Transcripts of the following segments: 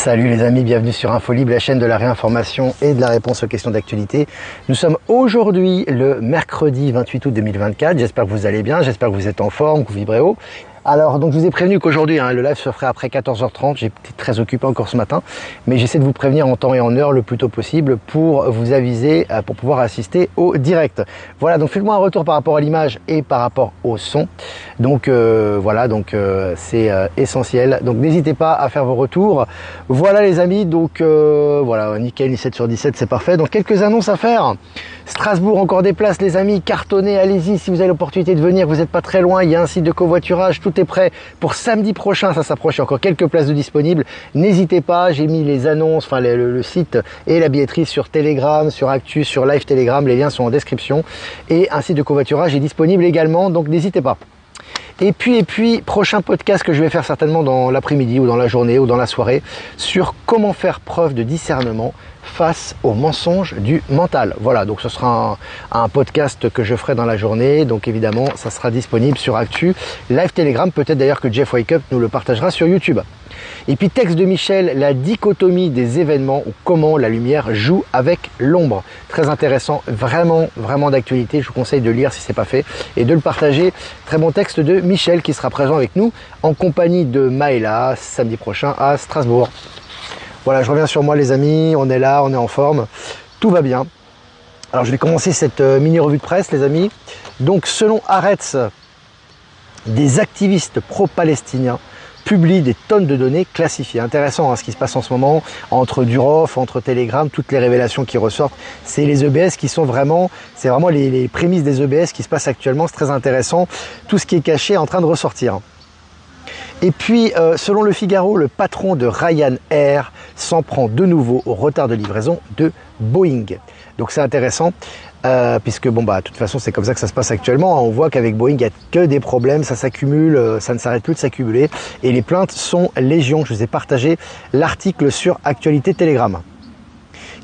Salut les amis, bienvenue sur InfoLib, la chaîne de la réinformation et de la réponse aux questions d'actualité. Nous sommes aujourd'hui le mercredi 28 août 2024. J'espère que vous allez bien, j'espère que vous êtes en forme, que vous vibrez haut. Alors, donc je vous ai prévenu qu'aujourd'hui, le live se ferait après 14h30. J'ai été très occupé encore ce matin, mais j'essaie de vous prévenir en temps et en heure le plus tôt possible pour vous aviser, pour pouvoir assister au direct. Voilà, donc faites-moi un retour par rapport à l'image et par rapport au son. Donc voilà, donc c'est essentiel. Donc n'hésitez pas à faire vos retours. Voilà les amis, donc voilà, nickel, 17 sur 17, c'est parfait. Donc quelques annonces à faire. Strasbourg, encore des places les amis, cartonnez, allez-y si vous avez l'opportunité de venir, vous n'êtes pas très loin, il y a un site de covoiturage, tout est prêt pour samedi prochain, ça s'approche, il y a encore quelques places de disponibles, n'hésitez pas, j'ai mis les annonces, enfin le site et la billetterie sur Telegram, sur Actu, sur Live Telegram, les liens sont en description et un site de covoiturage est disponible également, donc n'hésitez pas. Et puis, prochain podcast que je vais faire certainement dans l'après-midi ou dans la journée ou dans la soirée sur comment faire preuve de discernement face aux mensonges du mental. Voilà, donc ce sera un podcast que je ferai dans la journée. Donc évidemment, ça sera disponible sur Actu, Live Telegram. Peut-être d'ailleurs que Jeff Wake Up nous le partagera sur YouTube. Et puis texte de Michel, la dichotomie des événements ou comment la lumière joue avec l'ombre. Très intéressant, vraiment d'actualité. Je vous conseille de lire si ce n'est pas fait et de le partager. Très bon texte de Michel qui sera présent avec nous en compagnie de Maëla samedi prochain à Strasbourg. Voilà, je reviens sur moi les amis, on est là, on est en forme, tout va bien. Alors je vais commencer cette mini revue de presse les amis. Donc selon Haaretz, des activistes pro-palestiniens publient des tonnes de données classifiées. Intéressant ce qui se passe en ce moment entre Durov, entre Telegram, toutes les révélations qui ressortent. C'est les EBS qui sont vraiment, c'est vraiment les prémices des EBS qui se passent actuellement. C'est très intéressant. Tout ce qui est caché est en train de ressortir. Et puis, selon le Figaro, le patron de Ryanair s'en prend de nouveau au retard de livraison de Boeing. Donc c'est intéressant, puisque bon de toute façon c'est comme ça que ça se passe actuellement. On voit qu'avec Boeing, il n'y a que des problèmes, ça s'accumule, ça ne s'arrête plus de s'accumuler. Et les plaintes sont légion. Je vous ai partagé l'article sur Actualité Telegram.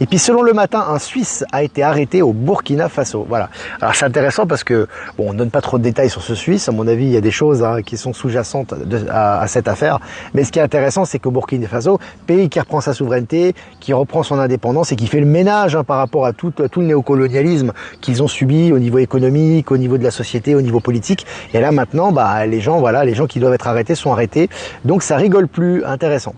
Et puis selon Le Matin, un Suisse a été arrêté au Burkina Faso. Voilà. Alors c'est intéressant parce que on ne donne pas trop de détails sur ce Suisse. À mon avis, il y a des choses qui sont sous-jacentes à cette affaire. Mais ce qui est intéressant, c'est qu'au Burkina Faso, pays qui reprend sa souveraineté, qui reprend son indépendance et qui fait le ménage par rapport à tout le néocolonialisme qu'ils ont subi au niveau économique, au niveau de la société, au niveau politique. Et là maintenant, les gens qui doivent être arrêtés sont arrêtés. Donc ça rigole plus, intéressant.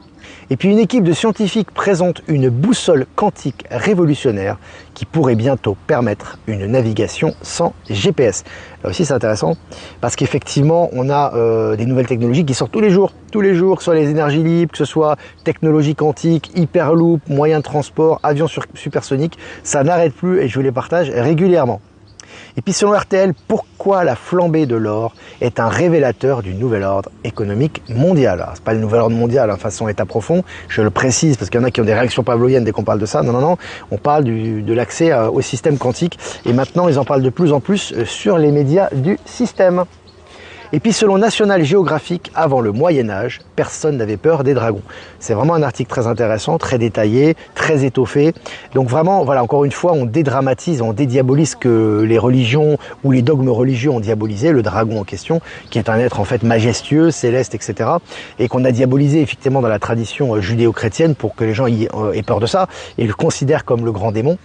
Et puis une équipe de scientifiques présente une boussole quantique révolutionnaire qui pourrait bientôt permettre une navigation sans GPS. Là aussi c'est intéressant parce qu'effectivement on a des nouvelles technologies qui sortent tous les jours, que ce soit les énergies libres, que ce soit technologie quantique, hyperloop, moyens de transport, avions supersoniques, ça n'arrête plus et je vous les partage régulièrement. Et puis selon RTL, pourquoi la flambée de l'or est un révélateur du nouvel ordre économique mondial. C'est pas le nouvel ordre mondial, façon état profond, je le précise parce qu'il y en a qui ont des réactions pavloviennes dès qu'on parle de ça. Non, on parle de l'accès au système quantique et maintenant ils en parlent de plus en plus sur les médias du système. Et puis selon National Geographic, avant le Moyen-Âge, personne n'avait peur des dragons. C'est vraiment un article très intéressant, très détaillé, très étoffé. Donc vraiment, voilà, encore une fois, on dédramatise, on dédiabolise que les religions ou les dogmes religieux ont diabolisé le dragon en question, qui est un être en fait majestueux, céleste, etc. Et qu'on a diabolisé effectivement dans la tradition judéo-chrétienne pour que les gens aient peur de ça et le considèrent comme le grand démon.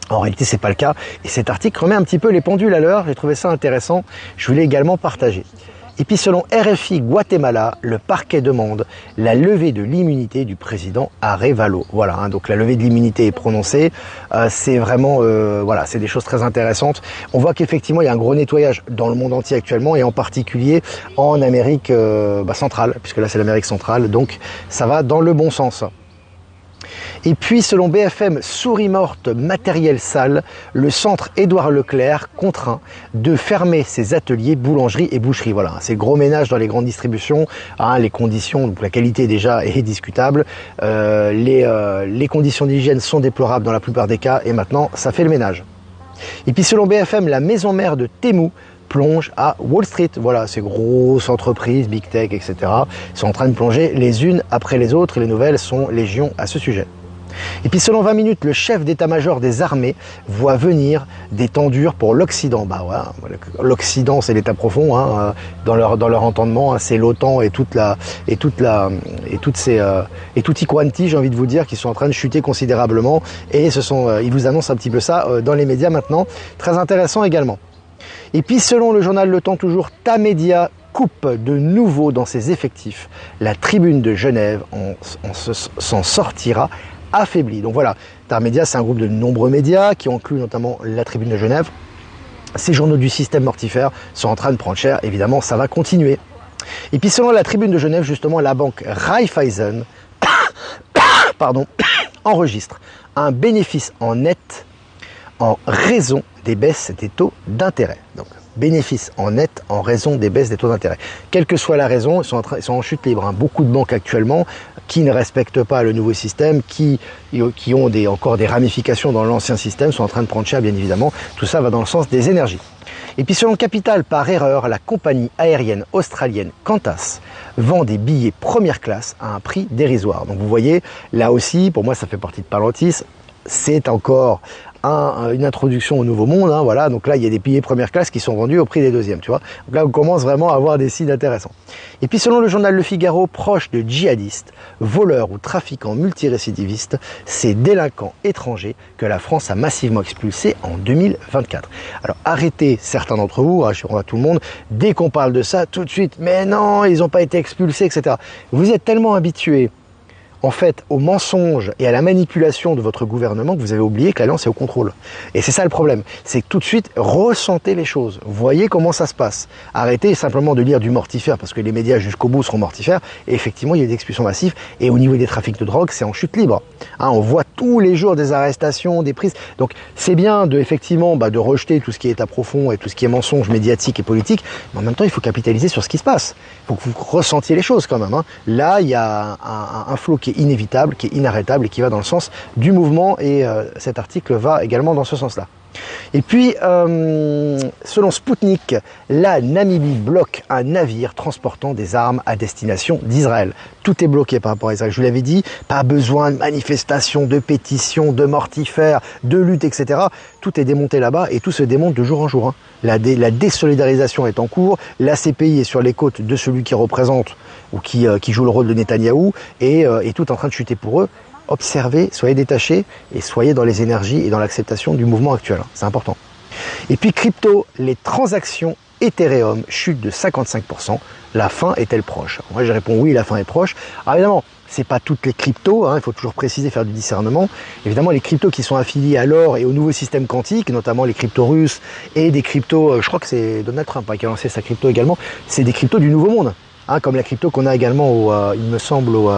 En réalité, c'est pas le cas. Et cet article remet un petit peu les pendules à l'heure. J'ai trouvé ça intéressant. Je voulais également partager. Et puis, selon RFI Guatemala, le parquet demande la levée de l'immunité du président Arévalo. Voilà, donc la levée de l'immunité est prononcée. C'est vraiment, c'est des choses très intéressantes. On voit qu'effectivement, il y a un gros nettoyage dans le monde entier actuellement et en particulier en Amérique centrale, puisque là, c'est l'Amérique centrale. Donc, ça va dans le bon sens. Et puis, selon BFM, souris morte, matériel sale, le centre Édouard Leclerc contraint de fermer ses ateliers boulangerie et boucherie. Voilà, c'est gros ménage dans les grandes distributions. Les conditions, donc la qualité déjà est discutable. Les conditions d'hygiène sont déplorables dans la plupart des cas et maintenant, ça fait le ménage. Et puis, selon BFM, la maison mère de Temu plonge à Wall Street. Voilà, ces grosses entreprises, big tech, etc. sont en train de plonger les unes après les autres et les nouvelles sont légion à ce sujet. Et puis selon 20 minutes, le chef d'état-major des armées voit venir des temps durs pour l'Occident. Bah ouais, l'Occident c'est l'État profond, hein, dans leur entendement, hein, c'est l'OTAN et tutti quanti, j'ai envie de vous dire, qui sont en train de chuter considérablement. Et ils vous annoncent un petit peu ça dans les médias maintenant. Très intéressant également. Et puis selon le journal Le Temps toujours, Tamedia coupe de nouveau dans ses effectifs. La Tribune de Genève s'en sortira affaibli. Donc voilà, Tamedia, c'est un groupe de nombreux médias qui inclut notamment la Tribune de Genève. Ces journaux du système mortifère sont en train de prendre cher, évidemment ça va continuer. Et puis selon la Tribune de Genève, justement, la banque Raiffeisen enregistre un bénéfice en net en raison des baisses des taux d'intérêt. Donc bénéfice en net en raison des baisses des taux d'intérêt. Quelle que soit la raison, ils sont en chute libre. Hein. Beaucoup de banques actuellement qui ne respectent pas le nouveau système, qui ont encore des ramifications dans l'ancien système, sont en train de prendre cher, bien évidemment. Tout ça va dans le sens des énergies. Et puis selon Capital, par erreur, la compagnie aérienne australienne Qantas vend des billets première classe à un prix dérisoire. Donc vous voyez, là aussi, pour moi ça fait partie de Palantis, c'est encore une introduction au nouveau monde, hein, voilà. Donc là il y a des billets première classe qui sont vendus au prix des deuxièmes, tu vois. Donc là on commence vraiment à avoir des signes intéressants. Et puis selon le journal Le Figaro, proche de djihadistes, voleurs ou trafiquants multirécidivistes, ces délinquants étrangers que la France a massivement expulsés en 2024. Alors arrêtez certains d'entre vous, rassurons à tout le monde, dès qu'on parle de ça, tout de suite, mais non, ils n'ont pas été expulsés, etc. Vous êtes tellement habitués en fait au mensonge et à la manipulation de votre gouvernement que vous avez oublié que l'alliance est au contrôle. Et c'est ça le problème, c'est que tout de suite ressentez les choses, voyez comment ça se passe. Arrêtez simplement de lire du mortifère parce que les médias jusqu'au bout seront mortifères et effectivement il y a des expulsions massives et au niveau des trafics de drogue c'est en chute libre. Hein, on voit tous les jours des arrestations, des prises, donc c'est bien de rejeter tout ce qui est à profond et tout ce qui est mensonge médiatique et politique, mais en même temps il faut capitaliser sur ce qui se passe, il faut que vous ressentiez les choses quand même. Hein. Là il y a un flot qui est inévitable, qui est inarrêtable et qui va dans le sens du mouvement et cet article va également dans ce sens-là. Et puis, selon Sputnik, la Namibie bloque un navire transportant des armes à destination d'Israël. Tout est bloqué par rapport à Israël. Je vous l'avais dit, pas besoin de manifestations, de pétitions, de mortifères, de luttes, etc. Tout est démonté là-bas et tout se démonte de jour en jour. Hein. La désolidarisation est en cours, la CPI est sur les côtes de celui qui représente ou qui joue le rôle de Netanyahou et tout est en train de chuter pour eux. Observez, soyez détachés et soyez dans les énergies et dans l'acceptation du mouvement actuel. C'est important. Et puis crypto, les transactions Ethereum chutent de 55%. La fin est-elle proche? Moi je réponds oui, la fin est proche. Alors évidemment, c'est pas toutes les cryptos, hein, il faut toujours préciser, faire du discernement. Évidemment, les cryptos qui sont affiliés à l'or et au nouveau système quantique, notamment les cryptos russes et des cryptos, je crois que c'est Donald Trump qui a lancé sa crypto également, c'est des cryptos du nouveau monde, hein, comme la crypto qu'on a également, il me semble, au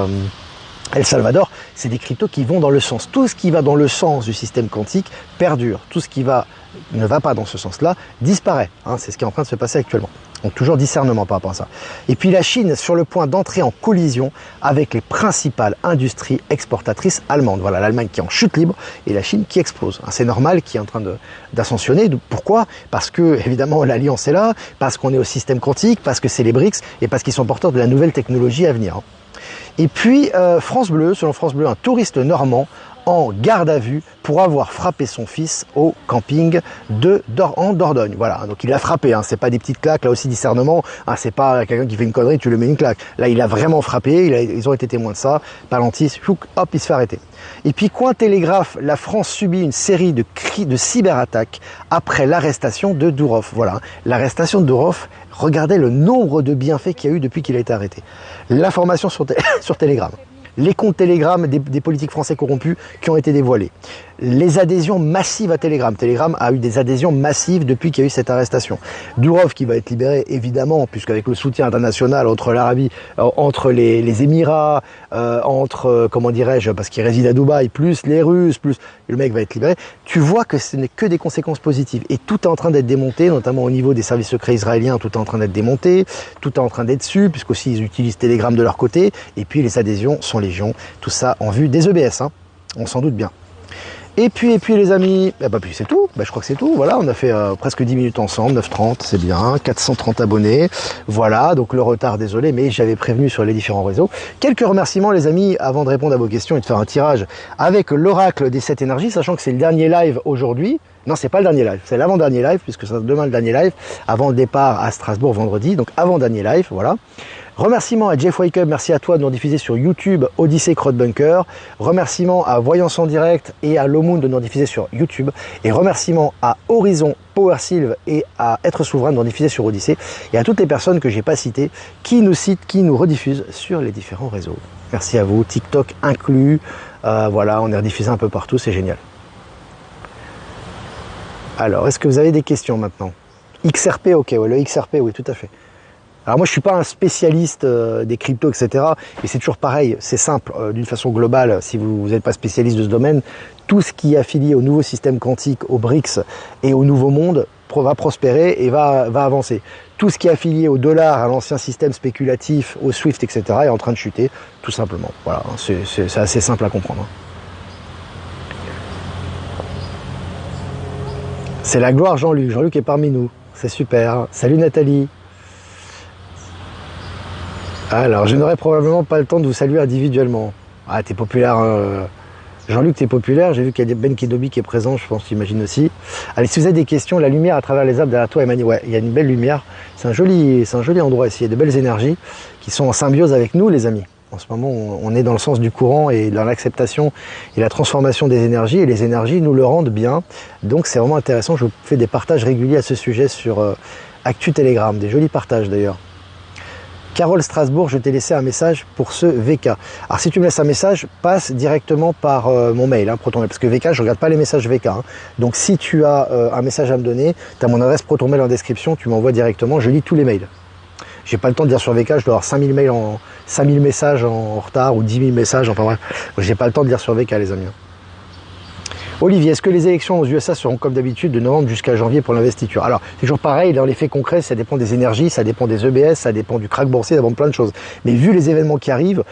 El Salvador, c'est des cryptos qui vont dans le sens. Tout ce qui va dans le sens du système quantique perdure. Tout ce qui ne va pas dans ce sens-là disparaît. Hein, c'est ce qui est en train de se passer actuellement. Donc toujours discernement par rapport à ça. Et puis la Chine sur le point d'entrer en collision avec les principales industries exportatrices allemandes. Voilà, l'Allemagne qui est en chute libre et la Chine qui explose. Hein, c'est normal, qui est en train d'ascensionner. Pourquoi? Parce que évidemment l'alliance est là, parce qu'on est au système quantique, parce que c'est les BRICS et parce qu'ils sont porteurs de la nouvelle technologie à venir. Hein. Et puis, France Bleu, selon France Bleu, un touriste normand en garde à vue pour avoir frappé son fils au camping en Dordogne. Voilà, donc il l'a frappé, hein. C'est pas des petites claques, là aussi discernement, hein. C'est pas quelqu'un qui fait une connerie, tu lui mets une claque. Là, il a vraiment frappé, ils ont été témoins de ça. Palantis, hop, il se fait arrêter. Et puis, Coin Télégraphe, la France subit une série de cyberattaques après l'arrestation de Dourov. Voilà, l'arrestation de Dourov. Regardez le nombre de bienfaits qu'il y a eu depuis qu'il a été arrêté. L'information sur Telegram. Les comptes Telegram des politiques français corrompus qui ont été dévoilés. Les adhésions massives à Telegram. Telegram a eu des adhésions massives depuis qu'il y a eu cette arrestation. Dourov qui va être libéré évidemment, puisqu'avec le soutien international entre l'Arabie, entre les Émirats, comment dirais-je, parce qu'il réside à Dubaï, plus les Russes, plus le mec va être libéré. Tu vois que ce n'est que des conséquences positives. Et tout est en train d'être démonté, notamment au niveau des services secrets israéliens, tout est en train d'être démonté, tout est en train d'être su, puisqu'aussi ils utilisent Telegram de leur côté, et puis les adhésions sont légion. Tout ça en vue des EBS, hein, on s'en doute bien. Et puis les amis, puis c'est tout, je crois que c'est tout, voilà, on a fait presque 10 minutes ensemble, 9h30, c'est bien, 430 abonnés, voilà, donc le retard, désolé, mais j'avais prévenu sur les différents réseaux. Quelques remerciements les amis, avant de répondre à vos questions et de faire un tirage avec l'oracle des 7 énergies, sachant que c'est le dernier live aujourd'hui. Non, c'est pas le dernier live, c'est l'avant-dernier live, puisque c'est demain le dernier live, avant le départ à Strasbourg vendredi, donc avant-dernier live, voilà. Remerciements à Jeff Wake Up, merci à toi de nous diffuser sur YouTube Odyssey Crowdbunker. Remerciements à Voyance en direct et à Lomoon de nous diffuser sur YouTube. Et remerciements à Horizon Power Sylve et à Être Souverain de nous diffuser sur Odyssey. Et à toutes les personnes que j'ai pas citées, qui nous citent, qui nous rediffusent sur les différents réseaux. Merci à vous, TikTok inclus. Voilà, on est rediffusé un peu partout, c'est génial. Alors, est-ce que vous avez des questions maintenant? XRP, ok, ouais, le XRP, oui, tout à fait. Alors moi je suis pas un spécialiste des cryptos, etc. Mais c'est toujours pareil, c'est simple, d'une façon globale, si vous n'êtes pas spécialiste de ce domaine, tout ce qui est affilié au nouveau système quantique, aux BRICS et au nouveau monde va prospérer et va avancer. Tout ce qui est affilié au dollar, à l'ancien système spéculatif, au SWIFT, etc. est en train de chuter, tout simplement. Voilà, c'est assez simple à comprendre. C'est la gloire Jean-Luc, Jean-Luc est parmi nous, c'est super. Salut Nathalie. Alors, je n'aurai probablement pas le temps de vous saluer individuellement. Ah, t'es populaire, Jean-Luc, t'es populaire. J'ai vu qu'il y a Ben Kenobi qui est présent, je pense, tu imagines aussi. Allez, si vous avez des questions, la lumière à travers les arbres derrière toi, Emmanuel, ouais, il y a une belle lumière. C'est un joli endroit ici. Il y a de belles énergies qui sont en symbiose avec nous, les amis. En ce moment, on est dans le sens du courant et dans l'acceptation et la transformation des énergies. Et les énergies nous le rendent bien. Donc, c'est vraiment intéressant. Je vous fais des partages réguliers à ce sujet sur Actu Telegram. Des jolis partages, d'ailleurs. Carole Strasbourg, je t'ai laissé un message pour ce VK. Alors si tu me laisses un message, passe directement par mon mail, ProtonMail, parce que VK, je ne regarde pas les messages VK. Donc si tu as un message à me donner, tu as mon adresse ProtonMail en description, tu m'envoies directement, je lis tous les mails. J'ai pas le temps de dire sur VK, je dois avoir 5000 messages en retard ou 10 000 messages, enfin bref. J'ai pas le temps de dire sur VK, les amis. Olivier, est-ce que les élections aux USA seront comme d'habitude de novembre jusqu'à janvier pour l'investiture? Alors, c'est toujours pareil, dans les faits concrets, ça dépend des énergies, ça dépend des EBS, ça dépend du krach boursier, ça dépend de plein de choses. Mais vu les événements qui arrivent,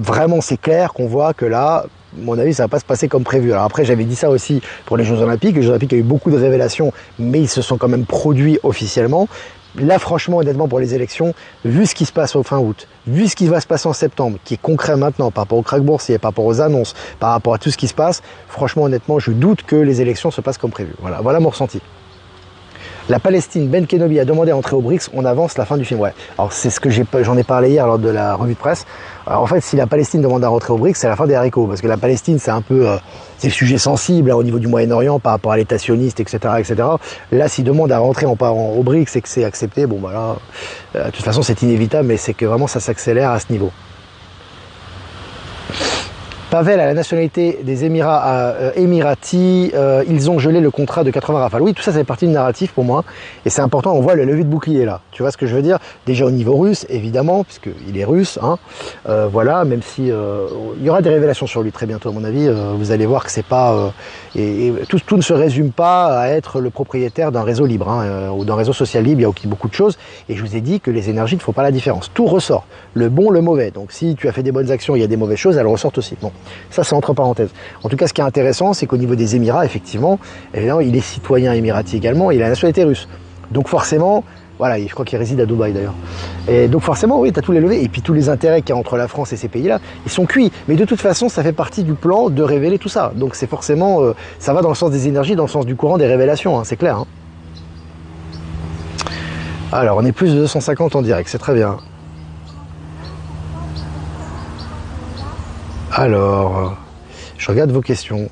vraiment c'est clair qu'on voit que là, à mon avis, ça va pas se passer comme prévu. Alors après, j'avais dit ça aussi pour les Jeux Olympiques. Les Jeux Olympiques, il y a eu beaucoup de révélations, mais ils se sont quand même produits officiellement. Là, franchement, honnêtement, pour les élections, vu ce qui se passe au fin août, vu ce qui va se passer en septembre, qui est concret maintenant par rapport au krach boursier, par rapport aux annonces, par rapport à tout ce qui se passe, franchement, honnêtement, je doute que les élections se passent comme prévu. Voilà mon ressenti. La Palestine, Ben Kenobi a demandé à entrer au BRICS, on avance la fin du film. Ouais. Alors c'est ce que j'en ai parlé hier lors de la revue de presse. Alors, en fait, si la Palestine demande à rentrer au BRICS, c'est la fin des haricots, parce que la Palestine, c'est un peu, c'est le sujet sensible au niveau du Moyen-Orient par rapport à l'État sioniste, etc., etc. Là, s'ils demandent à rentrer au BRICS et que c'est accepté, bon bah là, de toute façon, c'est inévitable, mais c'est que vraiment ça s'accélère à ce niveau. Pavel a la nationalité des Émirats émiratis, ils ont gelé le contrat de 80 rafales. Oui, tout ça, c'est partie du narratif pour moi. Et c'est important, on voit le levier de bouclier là. Tu vois ce que je veux dire? Déjà au niveau russe, évidemment, puisqu'il est russe. Hein. Voilà, même si il y aura des révélations sur lui très bientôt, à mon avis. Vous allez voir que c'est pas... tout ne se résume pas à être le propriétaire d'un réseau libre ou d'un réseau social libre. Il y a aussi beaucoup de choses. Et je vous ai dit que les énergies ne font pas la différence. Tout ressort. Le bon, le mauvais. Donc si tu as fait des bonnes actions, il y a des mauvaises choses, elles ressortent aussi. Bon. Ça, c'est entre parenthèses. En tout cas, ce qui est intéressant, c'est qu'au niveau des Émirats, effectivement, évidemment, il est citoyen émirati également, il a la nationalité russe. Donc forcément, voilà, je crois qu'il réside à Dubaï d'ailleurs. Et donc forcément, oui, tu as tous les levés. Et puis tous les intérêts qu'il y a entre la France et ces pays-là, ils sont cuits. Mais de toute façon, ça fait partie du plan de révéler tout ça. Donc c'est forcément, ça va dans le sens des énergies, dans le sens du courant des révélations, hein, c'est clair. Hein. Alors, on est plus de 250 en direct, c'est très bien. Alors, je regarde vos questions.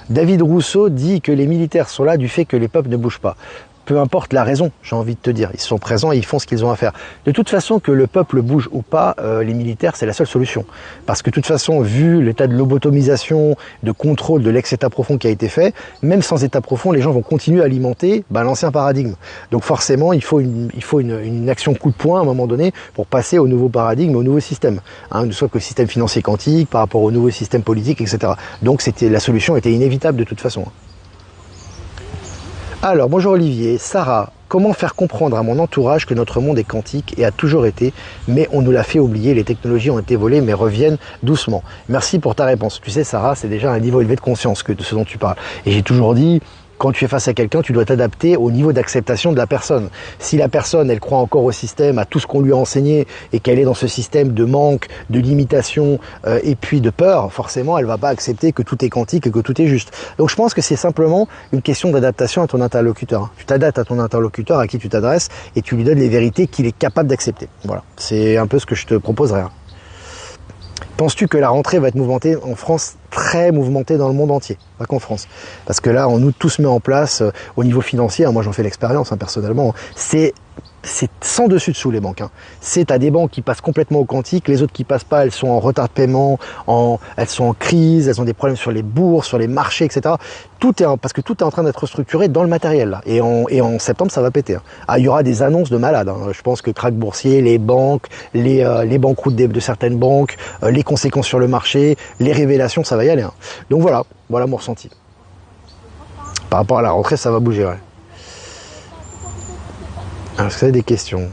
David Rousseau dit que les militaires sont là du fait que les peuples ne bougent pas. Peu importe la raison, j'ai envie de te dire. Ils sont présents et ils font ce qu'ils ont à faire. De toute façon, que le peuple bouge ou pas, les militaires, c'est la seule solution. Parce que de toute façon, vu l'état de lobotomisation, de contrôle de l'ex-état profond qui a été fait, même sans état profond, les gens vont continuer à alimenter l'ancien paradigme. Donc forcément, il faut une action coup de poing à un moment donné pour passer au nouveau paradigme, au nouveau système. Hein, soit que le système financier quantique, par rapport au nouveau système politique, etc. Donc la solution était inévitable de toute façon. Alors, bonjour Olivier, Sarah, comment faire comprendre à mon entourage que notre monde est quantique et a toujours été, mais on nous l'a fait oublier, les technologies ont été volées mais reviennent doucement. Merci pour ta réponse. Tu sais Sarah, c'est déjà un niveau élevé de conscience de ce dont tu parles. Et j'ai toujours dit, quand tu es face à quelqu'un, tu dois t'adapter au niveau d'acceptation de la personne. Si la personne, elle croit encore au système, à tout ce qu'on lui a enseigné, et qu'elle est dans ce système de manque, de limitation et puis de peur, forcément, elle va pas accepter que tout est quantique et que tout est juste. Donc je pense que c'est simplement une question d'adaptation à ton interlocuteur. Tu t'adaptes à ton interlocuteur, à qui tu t'adresses, et tu lui donnes les vérités qu'il est capable d'accepter. Voilà, c'est un peu ce que je te proposerais. Penses-tu que la rentrée va être mouvementée en France, très mouvementée dans le monde entier, pas qu'en France? Parce que là, on tout se met en place au niveau financier. Moi, j'en fais l'expérience personnellement. C'est sans dessus dessous les banques. C'est à des banques qui passent complètement au quantique, les autres qui passent pas, elles sont en retard de paiement, elles sont en crise, elles ont des problèmes sur les bourses, sur les marchés, etc. Parce que tout est en train d'être structuré dans le matériel là. Et en septembre, ça va péter. Ah, il y aura des annonces de malades. Je pense que krach boursier, les banques, les banqueroutes de certaines banques, les conséquences sur le marché, les révélations, ça va y aller. Donc voilà mon ressenti. Par rapport à la rentrée, ça va bouger. Ouais. Alors, est-ce que vous avez des questions?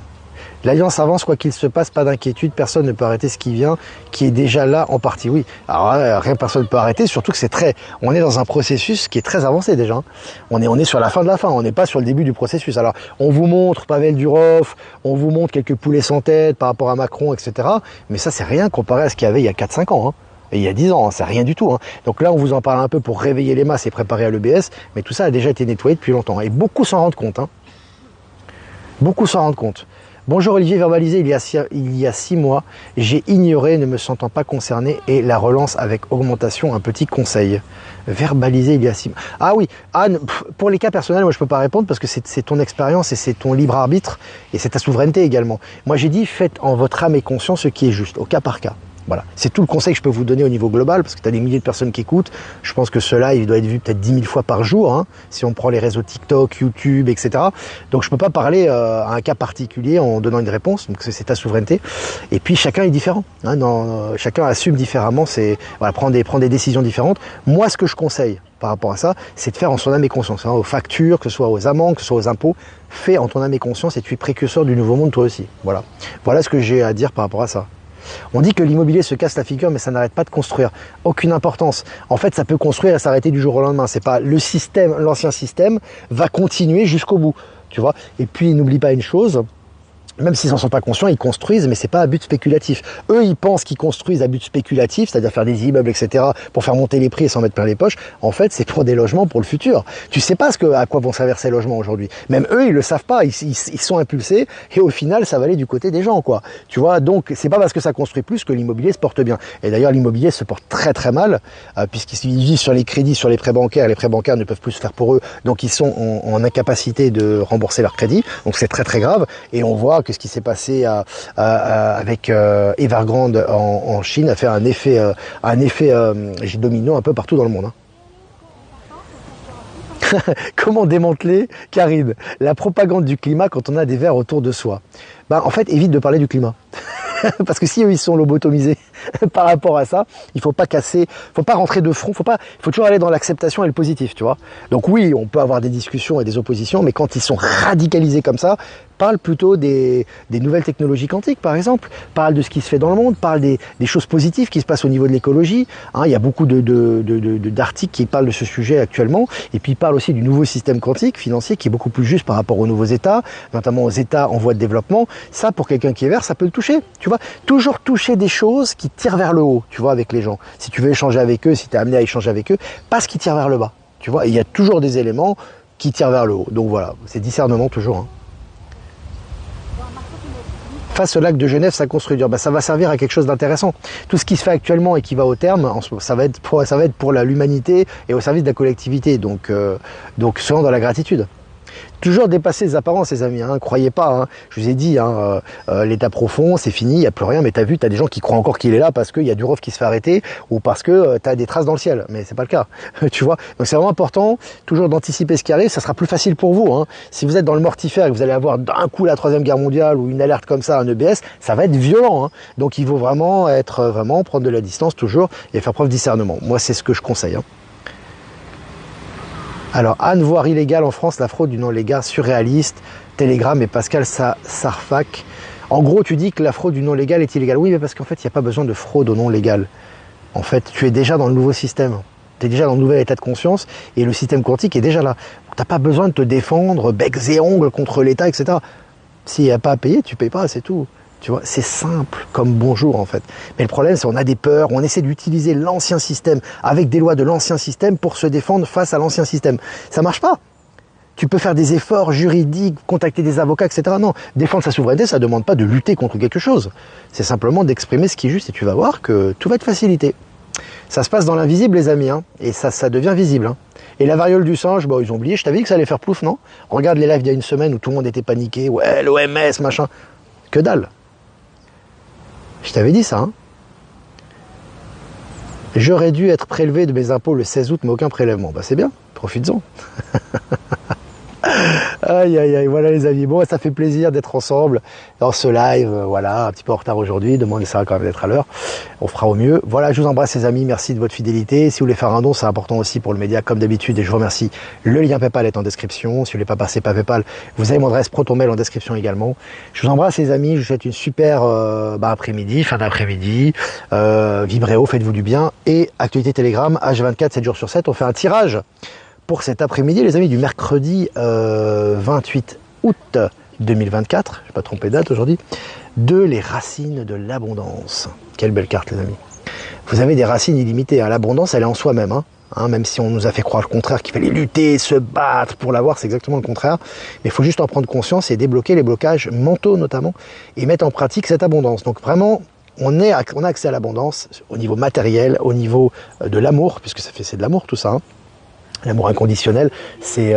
L'Alliance avance, quoi qu'il se passe, pas d'inquiétude, personne ne peut arrêter ce qui vient, qui est déjà là en partie. Oui, alors rien, personne ne peut arrêter, surtout que on est dans un processus qui est très avancé déjà. On est sur la fin de la fin, on n'est pas sur le début du processus. Alors, on vous montre Pavel Durov, on vous montre quelques poulets sans tête par rapport à Macron, etc. Mais ça, c'est rien comparé à ce qu'il y avait il y a 4-5 ans. Et il y a 10 ans, c'est rien du tout. Donc là, on vous en parle un peu pour réveiller les masses et préparer à l'EBS, mais tout ça a déjà été nettoyé depuis longtemps. Et beaucoup s'en rendent compte. Beaucoup s'en rendent compte. Bonjour Olivier, verbalisé il y a 6 mois, j'ai ignoré, ne me sentant pas concerné, et la relance avec augmentation, un petit conseil. Verbalisé il y a 6 mois. Ah oui, Anne, pour les cas personnels, moi je peux pas répondre parce que c'est ton expérience et c'est ton libre arbitre et c'est ta souveraineté également. Moi j'ai dit, faites en votre âme et conscience ce qui est juste, au cas par cas. Voilà, c'est tout le conseil que je peux vous donner au niveau global, parce que tu as des milliers de personnes qui écoutent. Je pense que cela, il doit être vu peut-être 10 000 fois par jour, si on prend les réseaux TikTok, YouTube, etc. Donc je peux pas parler à un cas particulier en donnant une réponse, donc c'est ta souveraineté. Et puis chacun est différent, chacun assume différemment, prendre des décisions différentes. Moi, ce que je conseille par rapport à ça, c'est de faire en son âme et conscience, aux factures, que ce soit aux amendes, que ce soit aux impôts. Fais en ton âme et conscience et tu es précurseur du nouveau monde toi aussi. Voilà ce que j'ai à dire par rapport à ça. On dit que l'immobilier se casse la figure, mais ça n'arrête pas de construire. Aucune importance. En fait, ça peut construire et s'arrêter du jour au lendemain. C'est pas le système, l'ancien système va continuer jusqu'au bout, tu vois. Et puis, n'oublie pas une chose. Même s'ils n'en sont pas conscients, ils construisent, mais c'est pas à but spéculatif. Eux, ils pensent qu'ils construisent à but spéculatif, c'est-à-dire faire des immeubles, etc., pour faire monter les prix et s'en mettre plein les poches. En fait, c'est pour des logements pour le futur. Tu sais pas à quoi vont servir ces logements aujourd'hui. Même eux, ils le savent pas. Ils sont impulsés et au final, ça va aller du côté des gens, quoi. Tu vois, donc c'est pas parce que ça construit plus que l'immobilier se porte bien. Et d'ailleurs, l'immobilier se porte très très mal puisqu'ils vivent sur les crédits, sur les prêts bancaires. Les prêts bancaires ne peuvent plus se faire pour eux, donc ils sont en incapacité de rembourser leurs crédits. Donc c'est très très grave. Et on voit que ce qui s'est passé avec Evergrande en Chine a fait un effet domino un peu partout dans le monde. Comment démanteler, Karine, la propagande du climat quand on a des verres autour de soi? En fait, évite de parler du climat. Parce que si eux, ils sont lobotomisés par rapport à ça, il faut pas casser, faut pas rentrer de front, faut toujours aller dans l'acceptation et le positif, tu vois. Donc oui, on peut avoir des discussions et des oppositions, mais quand ils sont radicalisés comme ça, parle plutôt des nouvelles technologies quantiques, par exemple, parle de ce qui se fait dans le monde, parle des choses positives qui se passent au niveau de l'écologie. Il y a beaucoup d'articles qui parlent de ce sujet actuellement, et puis il parle aussi du nouveau système quantique financier qui est beaucoup plus juste par rapport aux nouveaux États, notamment aux États en voie de développement. Ça, pour quelqu'un qui est vert, ça peut le toucher, tu vois. Toujours toucher des choses qui tirent vers le haut, tu vois, avec les gens. Si tu veux échanger avec eux, si tu es amené à échanger avec eux, pas ce qui tire vers le bas, tu vois. Et il y a toujours des éléments qui tirent vers le haut. Donc voilà, c'est discernement toujours. Face au lac de Genève, ça construit dur. Ça va servir à quelque chose d'intéressant. Tout ce qui se fait actuellement et qui va au terme, ça va être pour l'humanité et au service de la collectivité. Donc soyons dans la gratitude. Toujours dépasser les apparences, les amis. Croyez pas. Je vous ai dit, l'état profond, c'est fini, il n'y a plus rien. Mais t'as vu, t'as des gens qui croient encore qu'il est là parce qu'il y a du rov qui se fait arrêter ou parce que t'as des traces dans le ciel. Mais c'est pas le cas, tu vois. Donc c'est vraiment important, toujours d'anticiper ce qui arrive. Ça sera plus facile pour vous. Si vous êtes dans le mortifère et que vous allez avoir d'un coup la Troisième Guerre mondiale ou une alerte comme ça, un EBS, ça va être violent. Donc il faut vraiment prendre de la distance toujours et faire preuve de discernement. Moi, c'est ce que je conseille. Alors, Anne, voire illégale en France, la fraude du nom légal surréaliste, Telegram et Pascal Sarfak. En gros, tu dis que la fraude du non légal est illégale. Oui, mais parce qu'en fait, il n'y a pas besoin de fraude au non légal. En fait, tu es déjà dans le nouveau système. Tu es déjà dans le nouvel état de conscience et le système quantique est déjà là. Tu n'as pas besoin de te défendre becs et ongles contre l'État, etc. S'il n'y a pas à payer, tu ne payes pas, c'est tout. Tu vois, c'est simple comme bonjour en fait. Mais le problème, c'est qu'on a des peurs, on essaie d'utiliser l'ancien système avec des lois de l'ancien système pour se défendre face à l'ancien système. Ça marche pas. Tu peux faire des efforts juridiques, contacter des avocats, etc. Non, défendre sa souveraineté, ça ne demande pas de lutter contre quelque chose. C'est simplement d'exprimer ce qui est juste et tu vas voir que tout va être facilité. Ça se passe dans l'invisible, les amis, hein, et ça devient visible. Hein. Et la variole du singe, bon, ils ont oublié, je t'avais dit que ça allait faire plouf, non? Regarde les lives d'il y a une semaine où tout le monde était paniqué, ouais, l'OMS, machin. Que dalle. Je t'avais dit ça. Hein. J'aurais dû être prélevé de mes impôts le 16 août, mais aucun prélèvement. Bah c'est bien, profites-en. Aïe aïe aïe, voilà les amis, bon ça fait plaisir d'être ensemble dans ce live, voilà, un petit peu en retard aujourd'hui, demain on essaiera quand même d'être à l'heure, on fera au mieux. Voilà, je vous embrasse les amis, merci de votre fidélité. Si vous voulez faire un don, c'est important aussi pour le média comme d'habitude et je vous remercie. Le lien PayPal est en description, si vous voulez pas passer par PayPal, vous avez mon adresse ProtonMail en description également. Je vous embrasse les amis, je vous souhaite une super après-midi, fin d'après-midi, vibrez haut, faites-vous du bien et actualité Telegram, H24, 7 jours sur 7, on fait un tirage pour cet après-midi, les amis, du mercredi 28 août 2024, je ne vais pas tromper de date aujourd'hui, de les racines de l'abondance. Quelle belle carte, les amis. Vous avez des racines illimitées. Hein. L'abondance, elle est en soi-même. Hein, même si on nous a fait croire le contraire, qu'il fallait lutter, se battre pour l'avoir, c'est exactement le contraire. Mais il faut juste en prendre conscience et débloquer les blocages mentaux notamment et mettre en pratique cette abondance. Donc vraiment, on a accès à l'abondance au niveau matériel, au niveau de l'amour, puisque c'est de l'amour tout ça. Hein. L'amour inconditionnel, c'est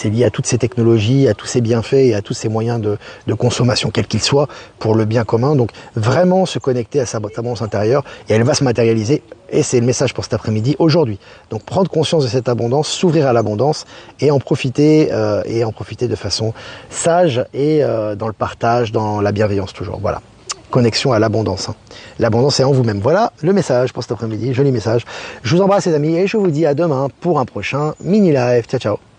lié à toutes ces technologies, à tous ces bienfaits et à tous ces moyens de consommation, quels qu'ils soient, pour le bien commun. Donc vraiment se connecter à sa abondance intérieure et elle va se matérialiser. Et c'est le message pour cet après-midi, aujourd'hui. Donc prendre conscience de cette abondance, s'ouvrir à l'abondance et en profiter de façon sage et dans le partage, dans la bienveillance toujours. Voilà. Connexion à l'abondance. Hein. L'abondance est en vous-même. Voilà le message pour cet après-midi, joli message. Je vous embrasse les amis et je vous dis à demain pour un prochain mini live. Ciao ciao.